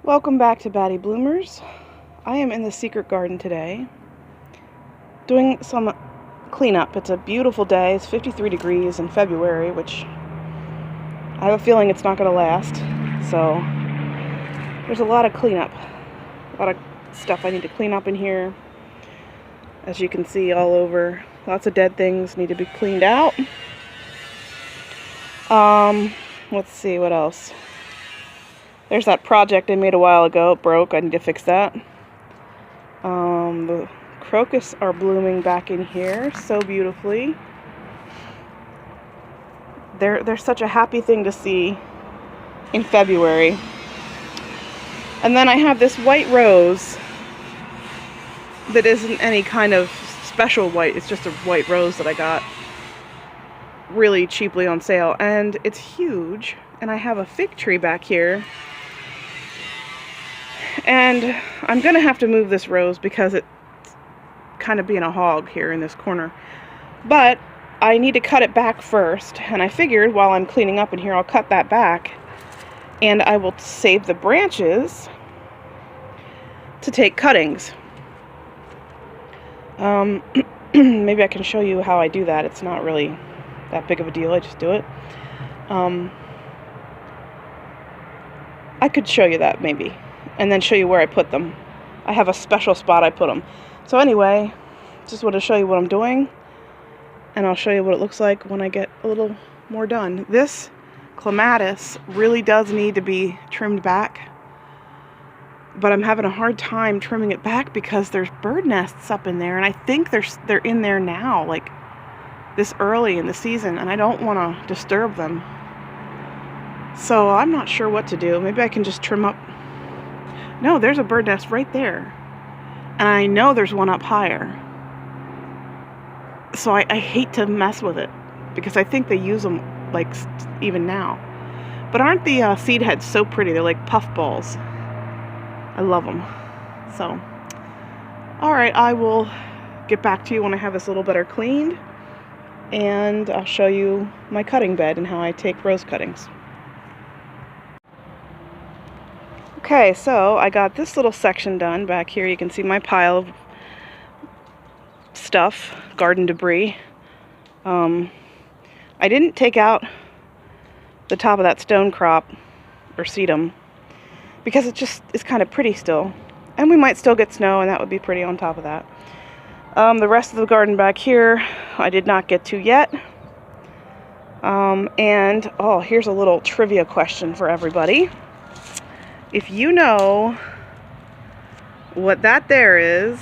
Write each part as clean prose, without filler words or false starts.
Welcome back to Batty Bloomers. I am in the secret garden today doing some cleanup. It's a beautiful day. It's 53 degrees in February, which I have a feeling it's not going to last. So there's a lot of cleanup. A lot of stuff I need to clean up in here. As you can see all over, lots of dead things need to be cleaned out. Let's see what else. There's that project I made a while ago. It broke. I need to fix that. The crocus are blooming back in here so beautifully. They're such a happy thing to see in February. And then I have this white rose that isn't any kind of special white. It's just a white rose that I got really cheaply on sale. And it's huge. And I have a fig tree back here. And I'm going to have to move this rose because it's kind of being a hog here in this corner. But I need to cut it back first. And I figured while I'm cleaning up in here, I'll cut that back. And I will save the branches to take cuttings. Maybe I can show you how I do that. It's not really that big of a deal. I just do it. I could show you that maybe. And then show you where I put them. I have a special spot I put them. So anyway, just want to show you what I'm doing. And I'll show you what it looks like when I get a little more done. This clematis really does need to be trimmed back. But I'm having a hard time trimming it back because there's bird nests up in there. And I think they're in there now, like this early in the season. And I don't want to disturb them. So I'm not sure what to do. Maybe I can just trim up. No, there's a bird nest right there. And I know there's one up higher. So I hate to mess with it. Because I think they use them, like, even now. But aren't the seed heads so pretty? They're like puff balls. I love them. So, alright, I will get back to you when I have this a little better cleaned. And I'll show you my cutting bed and how I take rose cuttings. Okay, so I got this little section done back here. You can see my pile of stuff, garden debris. I didn't take out the top of that stone crop or sedum because it just is kind of pretty still. And we might still get snow, and that would be pretty on top of that. The rest of the garden back here, I did not get to yet. Here's a little trivia question for everybody. If you know what that there is,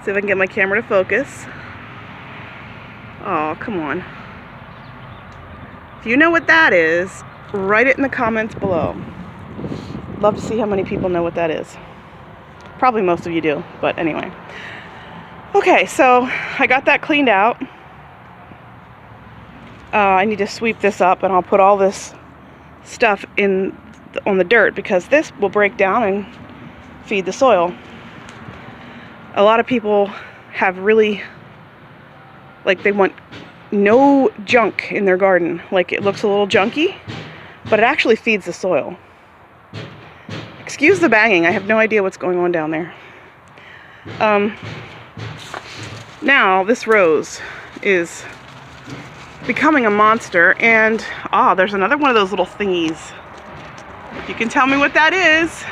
see if I can get my camera to focus. Oh, come on. If you know what that is, write it in the comments below. Love to see how many people know what that is. Probably most of you do, but anyway. Okay, so I got that cleaned out. I need to sweep this up, and I'll put all this stuff on the dirt because this will break down and feed the soil. A lot of people have really, like, they want no junk in their garden. Like, it looks a little junky, but it actually feeds the soil. Excuse the banging. I have no idea what's going on down there. Now this rose is becoming a monster, and there's another one of those little thingies. You can tell me what that is.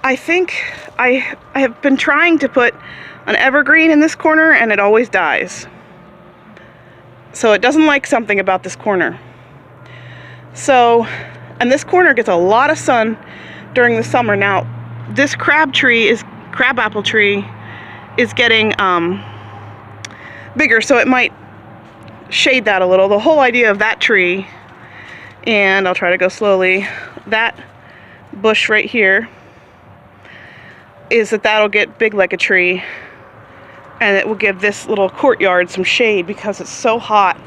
I think I have been trying to put an evergreen in this corner, and it always dies. So it doesn't like something about this corner. So, and this corner gets a lot of sun during the summer. Now, this crabapple tree is getting bigger, so it might shade that a little. The whole idea of that tree, and I'll try to go slowly, that bush right here, is that'll get big like a tree, and it will give this little courtyard some shade because it's so hot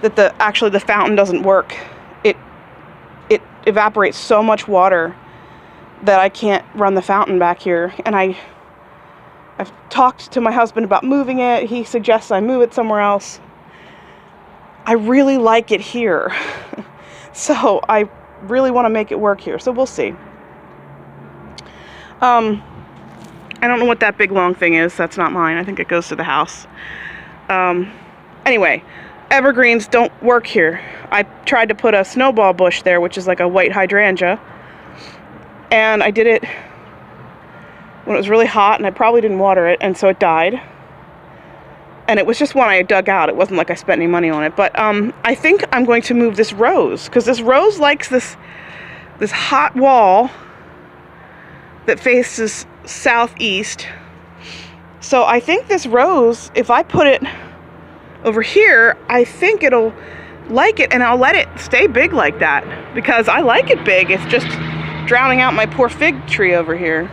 that the fountain doesn't work. It evaporates so much water that I can't run the fountain back here, and I've talked to my husband about moving it. He suggests I move it somewhere else. I really like it here. So I really want to make it work here. So we'll see. I don't know what that big long thing is. That's not mine. I think it goes to the house. Anyway, evergreens don't work here. I tried to put a snowball bush there, which is like a white hydrangea. And I did it when it was really hot, and I probably didn't water it, and so it died. And it was just one I dug out. It wasn't like I spent any money on it. But I think I'm going to move this rose, because this rose likes this hot wall that faces southeast. So I think this rose, if I put it over here, I think it'll like it, and I'll let it stay big like that, because I like it big. It's just drowning out my poor fig tree over here.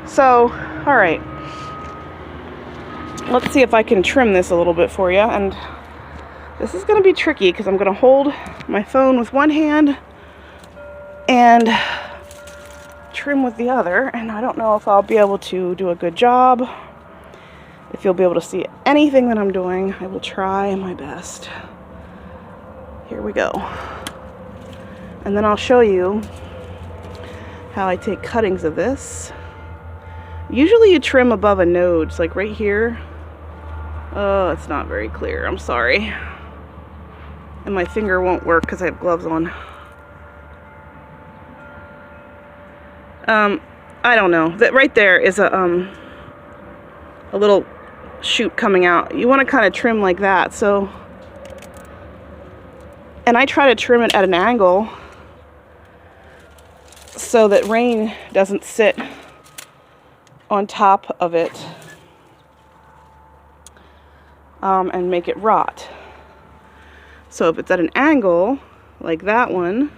So, all right. Let's see if I can trim this a little bit for you. And this is going to be tricky because I'm going to hold my phone with one hand and trim with the other. And I don't know if I'll be able to do a good job. If you'll be able to see anything that I'm doing, I will try my best. Here we go. And then I'll show you how I take cuttings of this. Usually you trim above a node, so like right here. Oh, it's not very clear. I'm sorry. And my finger won't work because I have gloves on. I don't know. That right there is a little shoot coming out. You want to kind of trim like that. So, and I try to trim it at an angle so that rain doesn't sit on top of it and make it rot. So if it's at an angle like that one,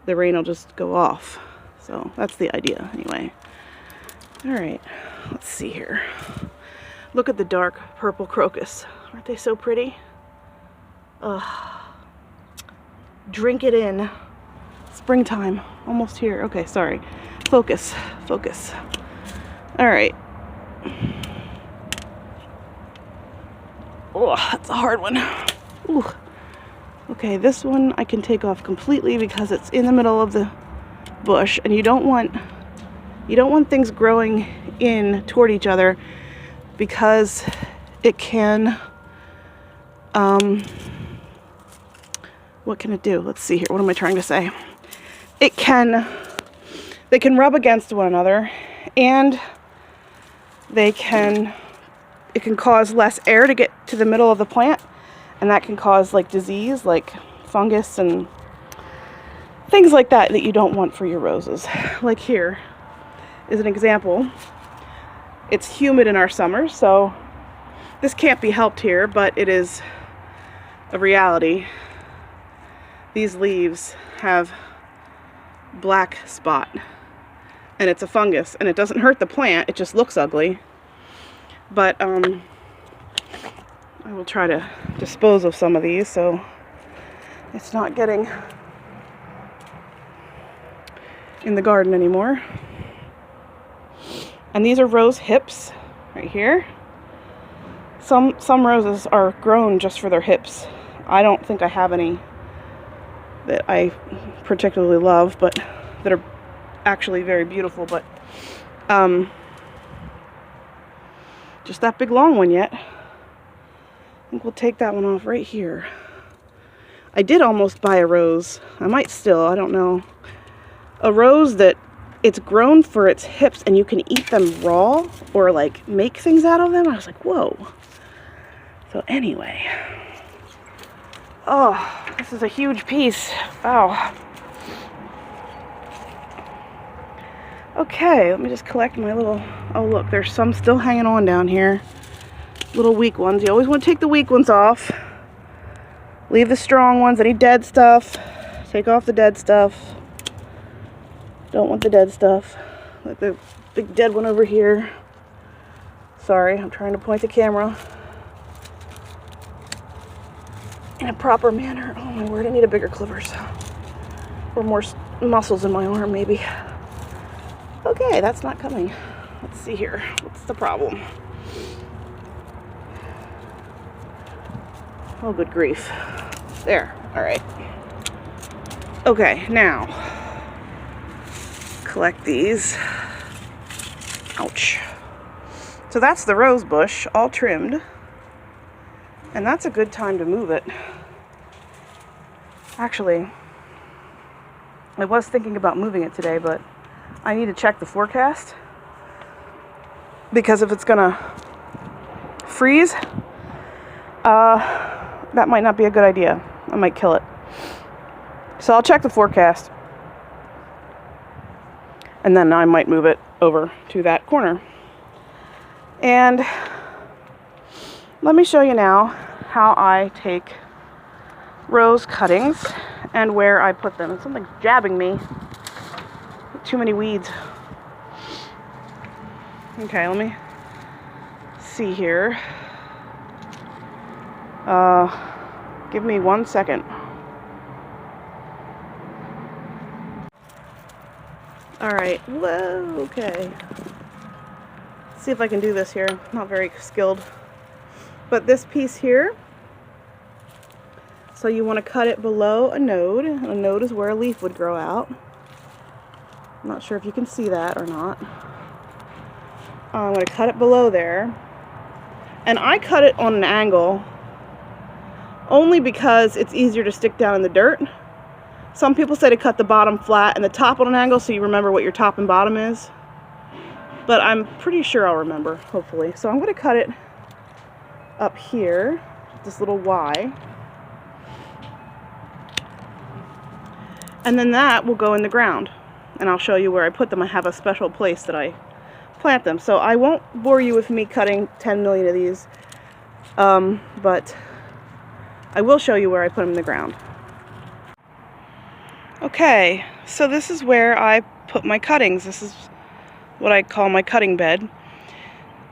the rain will just go off. So that's the idea anyway. All right, let's see here. Look at the dark purple crocus. Aren't they so pretty? Drink it in. Springtime, almost here. Okay, sorry. Focus, focus. All right. Oh, that's a hard one. Ooh. Okay, this one I can take off completely because it's in the middle of the bush, and you don't want things growing in toward each other because it can what can it do? Let's see here. What am I trying to say? They can rub against one another, and it can cause less air to get to the middle of the plant, and that can cause like disease, like fungus and things like that you don't want for your roses. Like here is an example. It's humid in our summer, so this can't be helped here, but it is a reality. These leaves have black spot, and it's a fungus, and it doesn't hurt the plant, it just looks ugly. But I will try to dispose of some of these so it's not getting in the garden anymore. And these are rose hips right here. Some roses are grown just for their hips. I don't think I have any that I particularly love, but that are actually very beautiful, but just that big long one yet. I think we'll take that one off right here. I did almost buy a rose. I might still, I don't know. A rose that it's grown for its hips and you can eat them raw or like make things out of them. I was like, whoa. So anyway. Oh, this is a huge piece. Wow. Okay, let me just collect my little, oh look, there's some still hanging on down here. Little weak ones. You always want to take the weak ones off. Leave the strong ones, any dead stuff. Take off the dead stuff. Don't want the dead stuff. Like the big dead one over here. Sorry, I'm trying to point the camera in a proper manner. Oh my word, I need a bigger clippers. Or more muscles in my arm, maybe. Okay, that's not coming. Let's see here. What's the problem? Oh, good grief. There. All right. Okay, now collect these. Ouch. So that's the rose bush, all trimmed. And that's a good time to move it. Actually, I was thinking about moving it today, but I need to check the forecast. Because if it's gonna freeze, that might not be a good idea. I might kill it. So I'll check the forecast. And then I might move it over to that corner. And let me show you now how I take rose cuttings and where I put them. Something's jabbing me. Too many weeds. Okay, let me see here. Give me 1 second. Alright, whoa, okay. Let's see if I can do this here. I'm not very skilled. But this piece here, so you want to cut it below a node. A node is where a leaf would grow out. I'm not sure if you can see that or not. I'm going to cut it below there. And I cut it on an angle only because it's easier to stick down in the dirt. Some people say to cut the bottom flat and the top on an angle so you remember what your top and bottom is. But I'm pretty sure I'll remember, hopefully. So I'm going to cut it up here, this little Y. And then that will go in the ground. And I'll show you where I put them. I have a special place that I plant them. So I won't bore you with me cutting 10 million of these. But I will show you where I put them in the ground. Okay, so this is where I put my cuttings. This is what I call my cutting bed.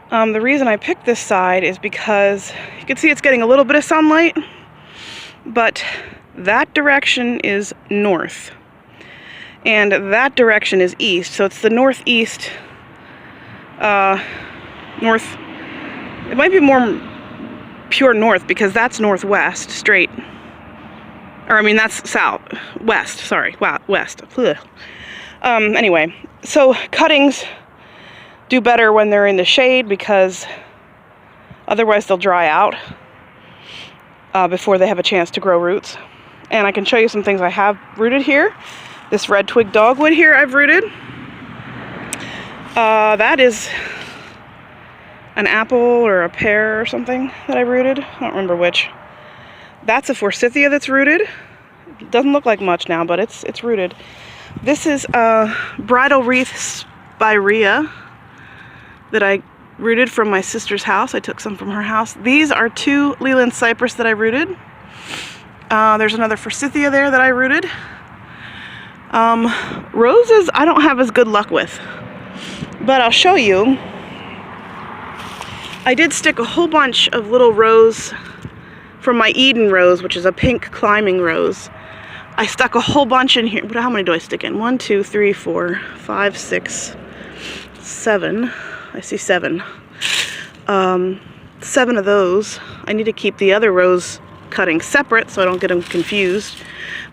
The reason I picked this side is because you can see it's getting a little bit of sunlight, but that direction is north, and that direction is east, so it's the northeast, north, it might be more pure north because that's northwest, straight. Or, I mean, that's south, west, sorry, wow, west. Anyway, so cuttings do better when they're in the shade because otherwise they'll dry out before they have a chance to grow roots. And I can show you some things I have rooted here. This red twig dogwood here I've rooted. That is an apple or a pear or something that I rooted. I don't remember which. That's a forsythia that's rooted. It doesn't look like much now, but it's rooted. This is a bridal wreath spirea that I rooted from my sister's house. I took some from her house. These are 2 Leland cypress that I rooted. There's another forsythia there that I rooted. Roses I don't have as good luck with, but I'll show you. I did stick a whole bunch of little rose from my Eden rose, which is a pink climbing rose. I stuck a whole bunch in here. But how many do I stick in? 1, 2, 3, 4, 5, 6, 7. I see 7. 7 of those. I need to keep the other rose cutting separate so I don't get them confused.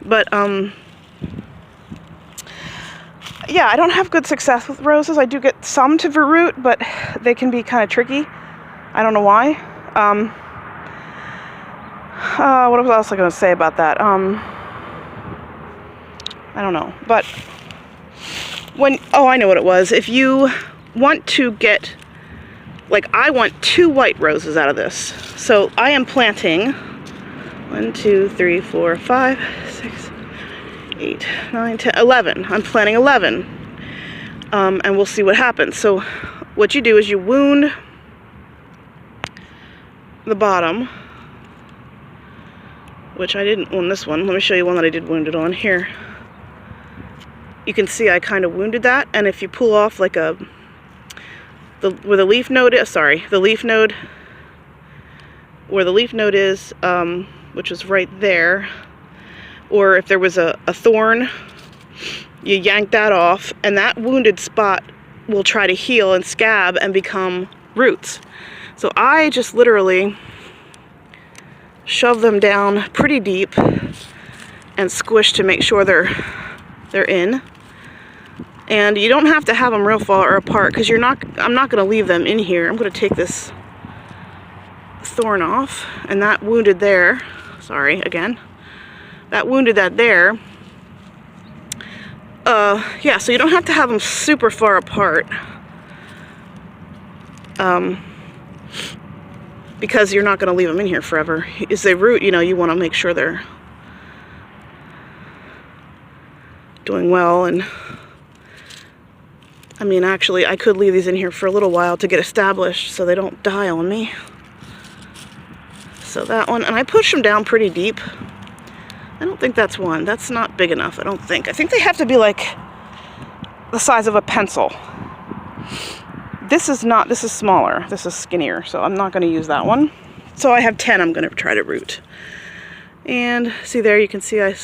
But yeah, I don't have good success with roses. I do get some to root, but they can be kind of tricky. I don't know why. What else was I going to say about that? I don't know. But I know what it was. If you want to get, like, I want 2 white roses out of this. So I am planting 1, 2, 3, 4, 5, 6, 8, 9, 10, 11. I'm planting 11. And we'll see what happens. So what you do is you wound the bottom, which I didn't wound this one. Let me show you one that I did wound it on here. You can see I kind of wounded that, and if you pull off like where the leaf node is, the leaf node, where the leaf node is, which is right there, or if there was a thorn, you yank that off, and that wounded spot will try to heal and scab and become roots. So I just literally shove them down pretty deep and squish to make sure they're in. And you don't have to have them real far apart because I'm not going to leave them in here. I'm going to take this thorn off, and that wounded there. Sorry, again. That wounded that there. Yeah, so you don't have to have them super far apart. Because you're not going to leave them in here forever. As they root, you know, you want to make sure they're doing well. And I mean, actually, I could leave these in here for a little while to get established so they don't die on me. So that one, and I push them down pretty deep. I don't think that's one. That's not big enough, I don't think. I think they have to be like the size of a pencil. This is not, this is smaller. This is skinnier, so I'm not going to use that one. So I have 10 I'm going to try to root. And see there, you can see I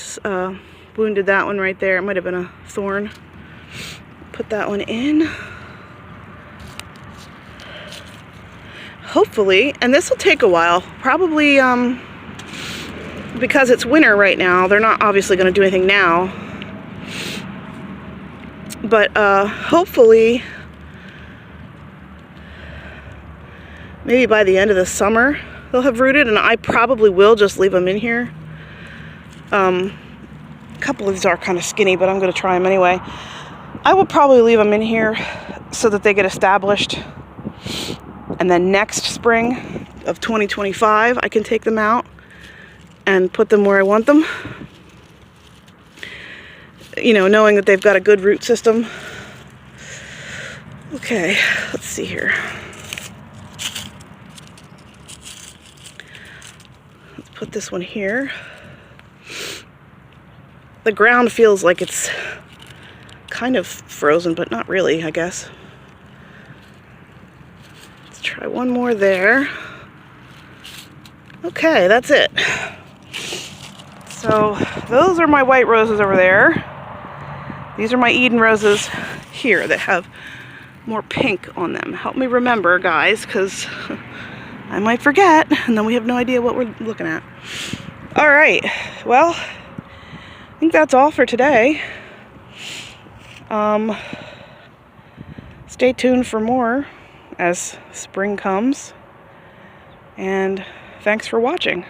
wounded that one right there. It might have been a thorn. Put that one in. Hopefully, and this will take a while. Probably because it's winter right now. They're not obviously going to do anything now. But hopefully, maybe by the end of the summer they'll have rooted, and I probably will just leave them in here. A couple of these are kind of skinny, but I'm going to try them anyway. I will probably leave them in here so that they get established, and then next spring of 2025 I can take them out and put them where I want them. You know, knowing that they've got a good root system. Okay, let's see here. Let's put this one here. The ground feels like it's kind of frozen, but not really, I guess. Let's try one more there. Okay, that's it. So those are my white roses over there. These are my Eden roses here that have more pink on them. Help me remember, guys, because I might forget, and then we have no idea what we're looking at. All right, well, I think that's all for today. Stay tuned for more as spring comes, and thanks for watching.